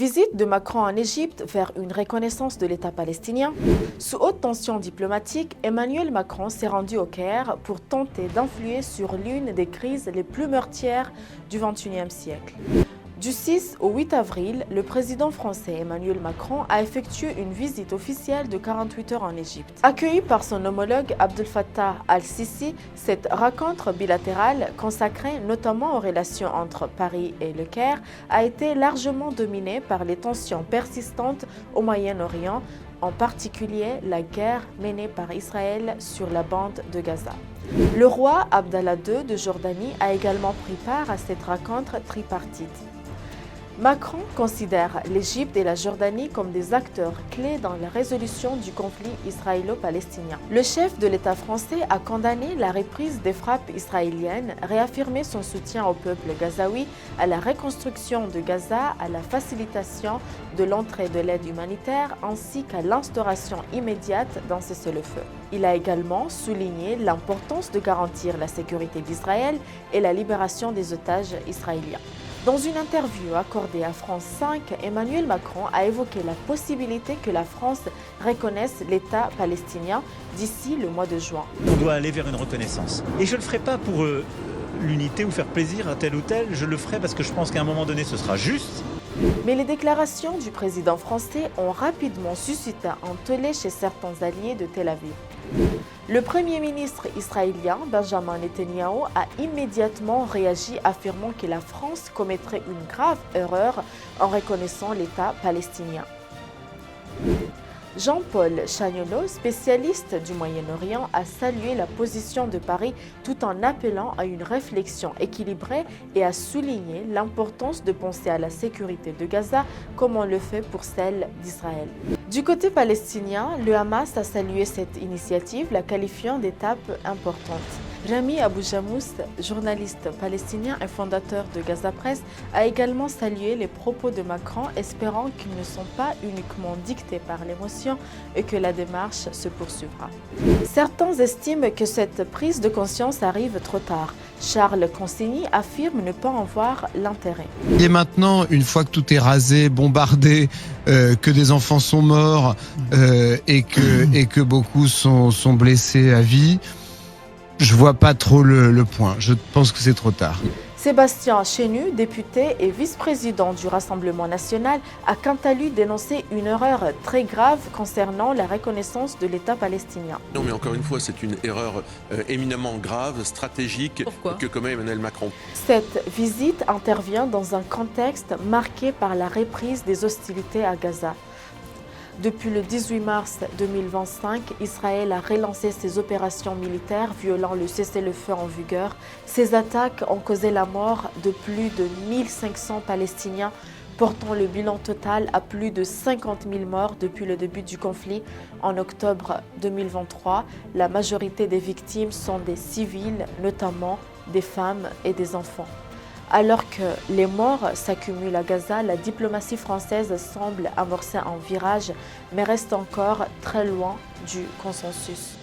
Visite de Macron en Égypte vers une reconnaissance de l'État palestinien. Sous haute tension diplomatique, Emmanuel Macron s'est rendu au Caire pour tenter d'influer sur l'une des crises les plus meurtrières du XXIe siècle. Du 6 au 8 avril, le président français Emmanuel Macron a effectué une visite officielle de 48 heures en Égypte. Accueilli par son homologue Abdel Fattah al-Sisi, cette rencontre bilatérale, consacrée notamment aux relations entre Paris et le Caire, a été largement dominée par les tensions persistantes au Moyen-Orient, en particulier la guerre menée par Israël sur la bande de Gaza. Le roi Abdallah II de Jordanie a également pris part à cette rencontre tripartite. Macron considère l'Égypte et la Jordanie comme des acteurs clés dans la résolution du conflit israélo-palestinien. Le chef de l'État français a condamné la reprise des frappes israéliennes, réaffirmé son soutien au peuple gazaoui, à la reconstruction de Gaza, à la facilitation de l'entrée de l'aide humanitaire ainsi qu'à l'instauration immédiate d'un cessez-le-feu. Il a également souligné l'importance de garantir la sécurité d'Israël et la libération des otages israéliens. Dans une interview accordée à France 5, Emmanuel Macron a évoqué la possibilité que la France reconnaisse l'État palestinien d'ici le mois de juin. On doit aller vers une reconnaissance. Et je ne le ferai pas pour l'unité ou faire plaisir à tel ou tel, je le ferai parce que je pense qu'à un moment donné ce sera juste. Mais les déclarations du président français ont rapidement suscité un tollé chez certains alliés de Tel Aviv. Le Premier ministre israélien Benjamin Netanyahou a immédiatement réagi, affirmant que la France commettrait une grave erreur en reconnaissant l'État palestinien. Jean-Paul Chagnolo, spécialiste du Moyen-Orient, a salué la position de Paris tout en appelant à une réflexion équilibrée et a souligné l'importance de penser à la sécurité de Gaza comme on le fait pour celle d'Israël. Du côté palestinien, le Hamas a salué cette initiative, la qualifiant d'étape importante. Rami Abou Jamous, journaliste palestinien et fondateur de Gaza Press, a également salué les propos de Macron, espérant qu'ils ne sont pas uniquement dictés par l'émotion et que la démarche se poursuivra. Certains estiment que cette prise de conscience arrive trop tard. Charles Consigny affirme ne pas en voir l'intérêt. Il est maintenant, une fois que tout est rasé, bombardé, que des enfants sont morts et que beaucoup sont blessés à vie, je vois pas trop le point. Je pense que c'est trop tard. Sébastien Chenu, député et vice-président du Rassemblement national, a quant à lui dénoncé une erreur très grave concernant la reconnaissance de l'État palestinien. Non, mais encore une fois, c'est une erreur éminemment grave, stratégique, que commet Emmanuel Macron. Cette visite intervient dans un contexte marqué par la reprise des hostilités à Gaza. Depuis le 18 mars 2025, Israël a relancé ses opérations militaires violant le cessez-le-feu en vigueur. Ces attaques ont causé la mort de plus de 1500 Palestiniens, portant le bilan total à plus de 50 000 morts depuis le début du conflit en octobre 2023. La majorité des victimes sont des civils, notamment des femmes et des enfants. Alors que les morts s'accumulent à Gaza, la diplomatie française semble amorcer un virage, mais reste encore très loin du consensus.